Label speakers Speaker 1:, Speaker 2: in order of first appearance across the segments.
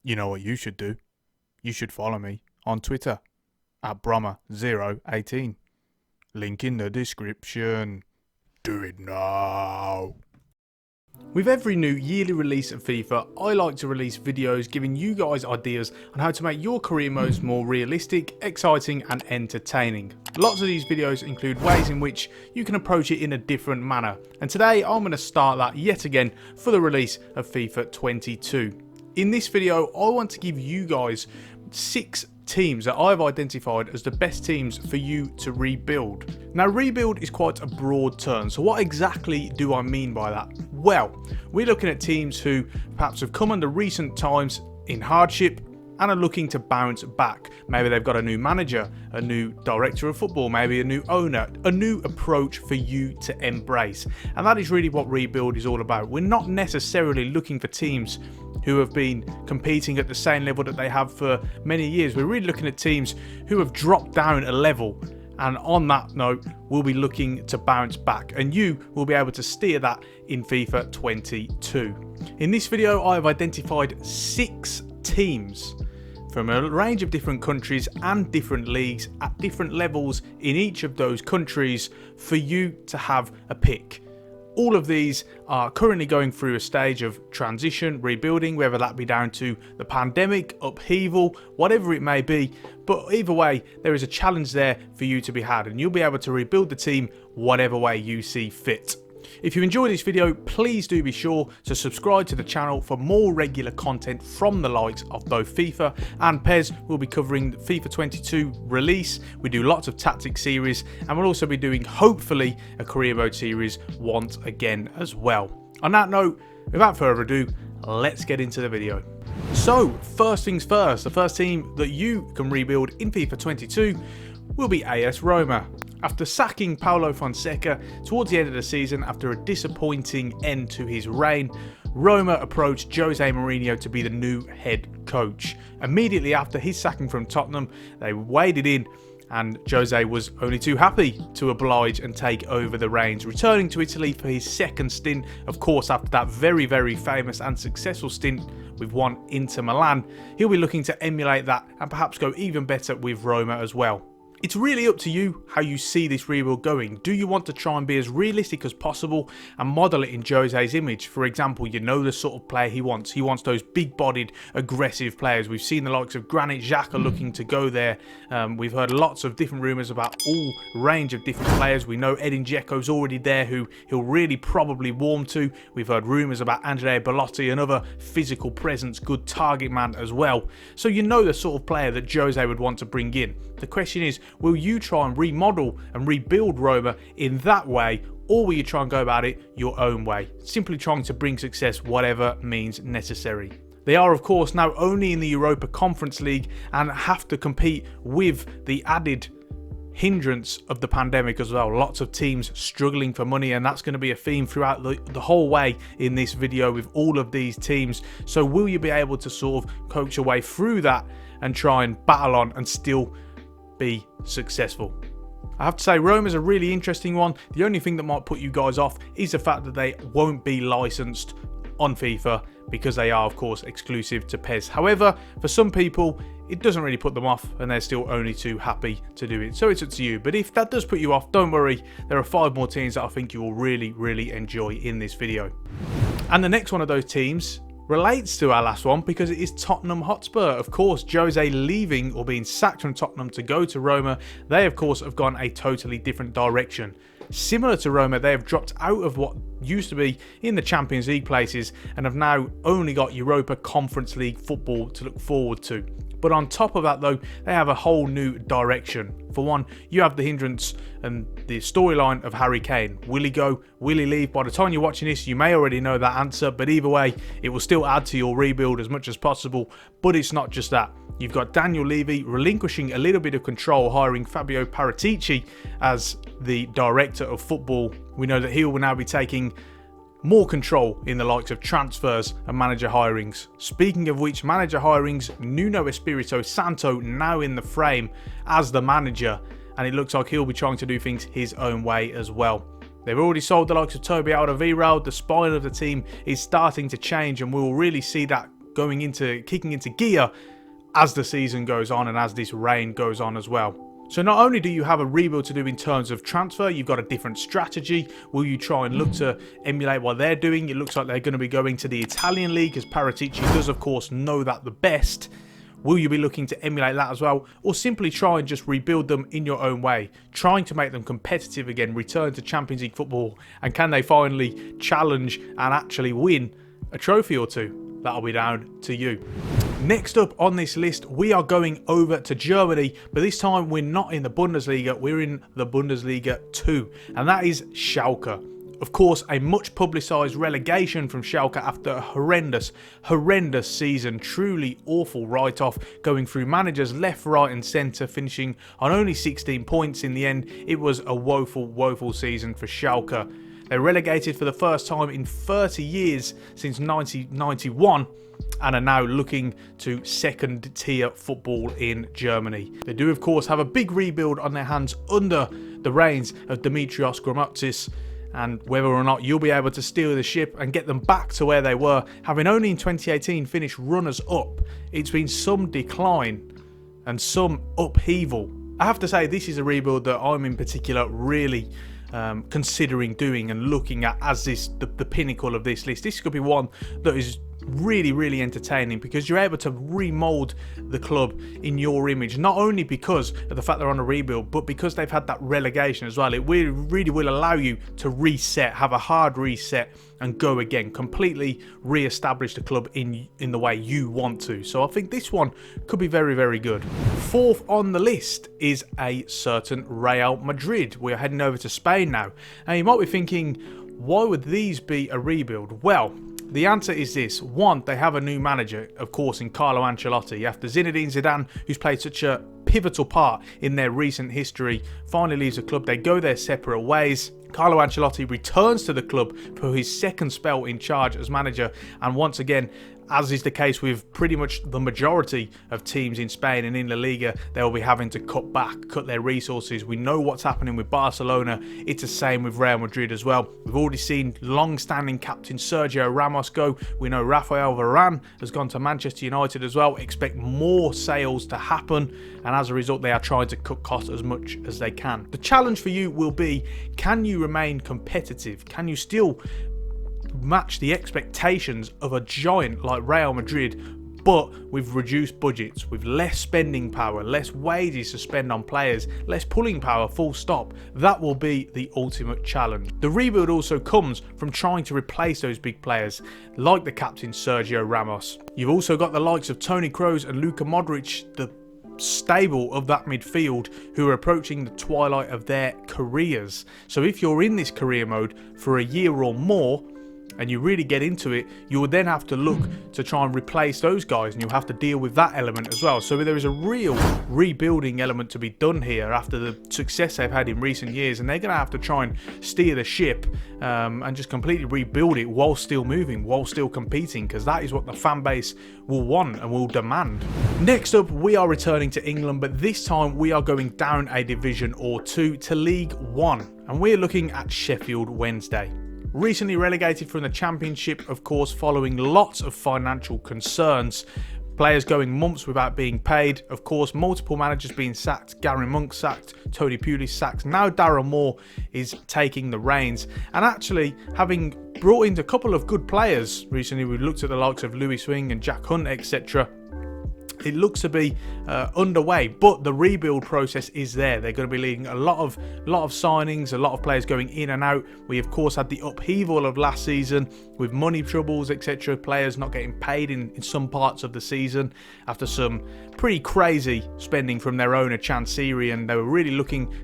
Speaker 1: You know what you should do? You should follow me on Twitter at Brommer018. Link in the description. Do it now. With every new yearly release of FIFA, I like to release videos giving you guys ideas on how to make your career modes more realistic, exciting and entertaining. Lots of these videos include ways in which you can approach it in a different manner, and today I'm going to start that yet again for the release of FIFA 22. In this video I want to give you guys 6 teams that I've identified as the best teams for you to rebuild. Now, rebuild is quite a broad term, so what exactly do I mean by that? Well, we're looking at teams who perhaps have come under recent times in hardship and are looking to bounce back. Maybe they've got a new manager, a new director of football, maybe a new owner, a new approach for you to embrace. And that is really what rebuild is all about. We're not necessarily looking for teams who have been competing at the same level that they have for many years. We're really looking at teams who have dropped down a level, and on that note we'll be looking to bounce back, and you will be able to steer that in FIFA 22. In this video I have identified 6 teams from a range of different countries and different leagues at different levels in each of those countries for you to have a pick. All of these are currently going through a stage of transition, rebuilding, whether that be down to the pandemic, upheaval, whatever it may be. But either way, there is a challenge there for you to be had, and you'll be able to rebuild the team whatever way you see fit. If you enjoyed this video, please do be sure to subscribe to the channel for more regular content from the likes of both FIFA and PES. We'll be covering the FIFA 22 release. We do lots of tactics series, and we'll also be doing, hopefully, a career mode series once again as well. On that note, without further ado, let's get into the video. So, first things first, the first team that you can rebuild in FIFA 22 will be AS Roma. After sacking Paulo Fonseca towards the end of the season after a disappointing end to his reign, Roma approached Jose Mourinho to be the new head coach. Immediately after his sacking from Tottenham, they waded in, and Jose was only too happy to oblige and take over the reins, returning to Italy for his second stint, of course after that very famous and successful stint with one Inter Milan. He'll be looking to emulate that and perhaps go even better with Roma as well. It's really up to you how you see this rebuild going. Do you want to try and be as realistic as possible and model it in Jose's image? For example, you know the sort of player he wants. He wants those big-bodied, aggressive players. We've seen the likes of Granit Xhaka looking to go there. We've heard lots of different rumours about all range of different players. We know Edin Dzeko's already there, who he'll really probably warm to. We've heard rumours about Andrea Belotti, another physical presence, good target man as well. So you know the sort of player that Jose would want to bring in. The question is, will you try and remodel and rebuild Roma in that way, or will you try and go about it your own way, simply trying to bring success whatever means necessary? They are, of course, now only in the Europa Conference League and have to compete with the added hindrance of the pandemic as well. Lots of teams struggling for money, and that's going to be a theme throughout the whole way in this video with all of these teams. So will you be able to sort of coach your way through that and try and battle on and still be successful? I have to say, Roma's a really interesting one. The only thing that might put you guys off is the fact that they won't be licensed on FIFA, because they are, of course, exclusive to PES. However, for some people it doesn't really put them off, and they're still only too happy to do it. So it's up to you. But if that does put you off, don't worry, there are 5 more teams that I think you will really enjoy in this video. And the next one of those teams relates to our last one, because it is Tottenham Hotspur. Of course, Jose leaving or being sacked from Tottenham to go to Roma, they of course have gone a totally different direction. Similar to Roma, they have dropped out of what used to be in the Champions League places and have now only got Europa Conference League football to look forward to. But on top of that though, they have a whole new direction. For one, you have the hindrance and the storyline of Harry Kane. Will he go? Will he leave? By the time you're watching this, you may already know that answer, but either way, it will still add to your rebuild as much as possible. But it's not just that. You've got Daniel Levy relinquishing a little bit of control, hiring Fabio Paratici as the director of football. We know that he will now be taking more control in the likes of transfers and manager hirings. Speaking of which, manager hirings, Nuno Espirito Santo now in the frame as the manager, and it looks like he'll be trying to do things his own way as well. They've already sold the likes of Toby Alderweireld. The spine of the team is starting to change, and we will really see that kicking into gear as the season goes on and as this reign goes on as well. So not only do you have a rebuild to do in terms of transfer, you've got a different strategy. Will you try and look to emulate what they're doing? It looks like they're going to be going to the Italian league, as Paratici does, of course, know that the best. Will you be looking to emulate that as well? Or simply try and just rebuild them in your own way, trying to make them competitive again, return to Champions League football, and can they finally challenge and actually win a trophy or two? That'll be down to you. Next up on this list, we are going over to Germany, but this time we're not in the Bundesliga, we're in the Bundesliga 2, and that is Schalke. Of course, a much publicised relegation from Schalke after a horrendous season, truly awful write-off, going through managers left, right and centre, finishing on only 16 points in the end. It was a woeful season for Schalke. They're relegated for the first time in 30 years since 1991 and are now looking to second tier football in Germany. They do of course have a big rebuild on their hands under the reins of Dimitrios Gramotzis, and whether or not you'll be able to steer the ship and get them back to where they were, having only in 2018 finished runners up, it's been some decline and some upheaval. I have to say this is a rebuild that I'm in particular really considering doing and looking at as the pinnacle of this list. This could be one that is really entertaining because you're able to remold the club in your image, not only because of the fact they're on a rebuild, but because they've had that relegation as well. It really will allow you to reset, have a hard reset and go again, completely re-establish the club in the way you want to. So I think this one could be very good. Fourth on the list is a certain Real Madrid. We are heading over to Spain now, and you might be thinking, why would these be a rebuild? Well, the answer is this. One, they have a new manager, of course, in Carlo Ancelotti. After Zinedine Zidane, who's played such a pivotal part in their recent history, finally leaves the club, they go their separate ways. Carlo Ancelotti returns to the club for his second spell in charge as manager, and once again, as is the case with pretty much the majority of teams in Spain and in La Liga, they'll be having to cut their resources. We know what's happening with Barcelona. It's the same with Real Madrid as well. We've already seen long-standing captain Sergio Ramos go. We know Rafael Varane has gone to Manchester United as well. Expect more sales to happen, and as a result, they are trying to cut costs as much as they can. The challenge for you will be, can you remain competitive? Can you still match the expectations of a giant like Real Madrid, but with reduced budgets, with less spending power, less wages to spend on players, less pulling power, full stop? That will be the ultimate challenge. The rebuild also comes from trying to replace those big players, like the captain Sergio Ramos. You've also got the likes of Toni Kroos and Luka Modric, the stable of that midfield, who are approaching the twilight of their careers. So if you're in this career mode for a year or more, and you really get into it, you will then have to look to try and replace those guys, and you'll have to deal with that element as well. So there is a real rebuilding element to be done here after the success they've had in recent years, and they're going to have to try and steer the ship and just completely rebuild it while still moving, while still competing, because that is what the fan base will want and will demand. Next up, we are returning to England, but this time we are going down a division or two to League One, and we're looking at Sheffield Wednesday. Recently relegated from the Championship, of course, following lots of financial concerns. Players going months without being paid. Of course, multiple managers being sacked. Gary Monk sacked. Tony Pulis sacked. Now Darren Moore is taking the reins. And actually, having brought in a couple of good players recently, we looked at the likes of Louis Swing and Jack Hunt, etc. It looks to be underway, but the rebuild process is there. They're going to be leading a lot of signings, a lot of players going in and out. We of course had the upheaval of last season with money troubles, etc. Players not getting paid in some parts of the season after some pretty crazy spending from their owner Chansiri, and they were really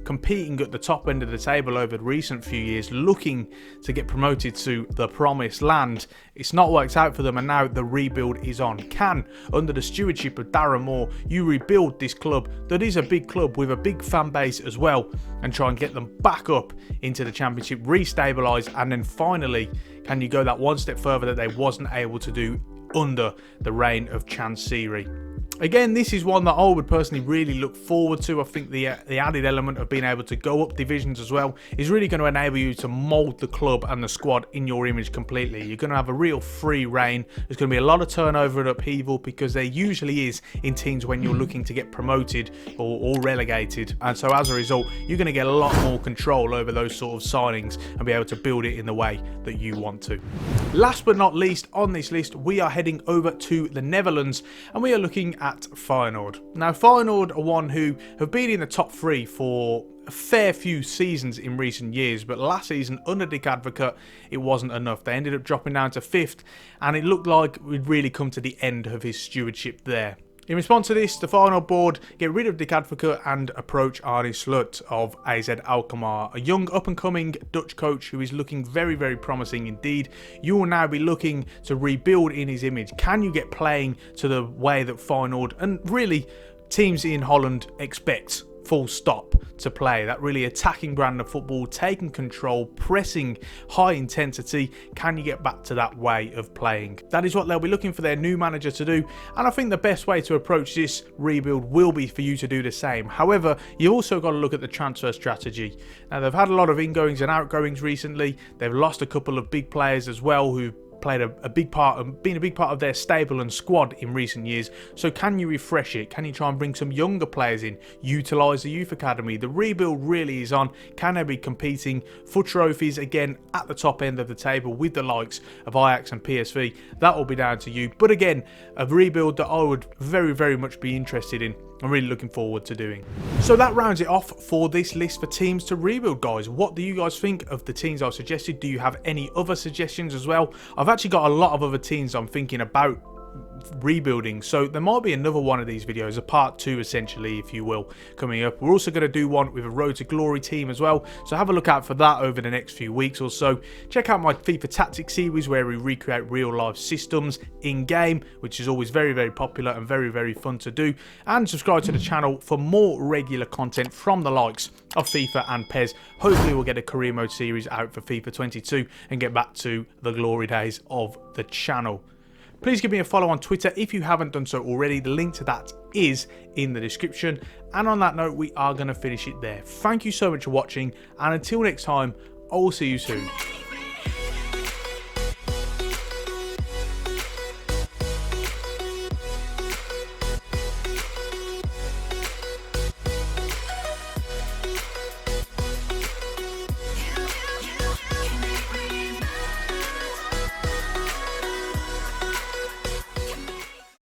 Speaker 1: competing at the top end of the table over the recent few years, looking to get promoted to the promised land. It's not worked out for them, and now the rebuild is on. Can, under the stewardship of Darren Moore, you rebuild this club that is a big club with a big fan base as well, and try and get them back up into the Championship, re-stabilise, and then finally, can you go that one step further that they wasn't able to do under the reign of Chansiri? Again, this is one that I would personally really look forward to. I think the added element of being able to go up divisions as well is really going to enable you to mould the club and the squad in your image completely. You're going to have a real free reign. There's going to be a lot of turnover and upheaval, because there usually is in teams when you're looking to get promoted or relegated. And so as a result, you're going to get a lot more control over those sort of signings and be able to build it in the way that you want to. Last but not least on this list, we are heading over to the Netherlands, and we are looking at Feyenoord. Now, Feyenoord are one who have been in the top 3 for a fair few seasons in recent years, but last season under Dick Advocaat it wasn't enough. They ended up dropping down to 5th, and it looked like we'd really come to the end of his stewardship there. In response to this, the Feyenoord board get rid of Dick Advocaat and approach Arne Slot of AZ Alkmaar, a young up-and-coming Dutch coach who is looking very, very promising indeed. You will now be looking to rebuild in his image. Can you get playing to the way that Feyenoord and really teams in Holland expect? Full stop to play. That really attacking brand of football, taking control, pressing, high intensity. Can you get back to that way of playing? That is what they'll be looking for their new manager to do, and I think the best way to approach this rebuild will be for you to do the same. However, you've also got to look at the transfer strategy. Now, they've had a lot of ingoings and outgoings recently. They've lost a couple of big players as well who played a big part and been a big part of their stable and squad in recent years. So can you refresh it? Can you try and bring some younger players in? Utilise the youth academy. The rebuild really is on. Can they be competing for trophies again at the top end of the table with the likes of Ajax and PSV? That will be down to you. But again, a rebuild that I would very, very much be interested in. I'm really looking forward to doing. So that rounds it off for this list for teams to rebuild, guys. What do you guys think of the teams I've suggested? Do you have any other suggestions as well? I've actually got a lot of other teams I'm thinking about rebuilding, so there might be another one of these videos, a part 2 essentially, if you will, coming up. We're also going to do one with a Road to Glory team as well, so have a look out for that over the next few weeks or so. Check out my FIFA Tactics series where we recreate real life systems in game, which is always very, very popular and very, very fun to do. And subscribe to the channel for more regular content from the likes of FIFA and PES. Hopefully we'll get a career mode series out for FIFA 22 and get back to the glory days of the channel. Please give me a follow on Twitter if you haven't done so already. The link to that is in the description. And on that note, we are going to finish it there. Thank you so much for watching, and until next time, I will see you soon.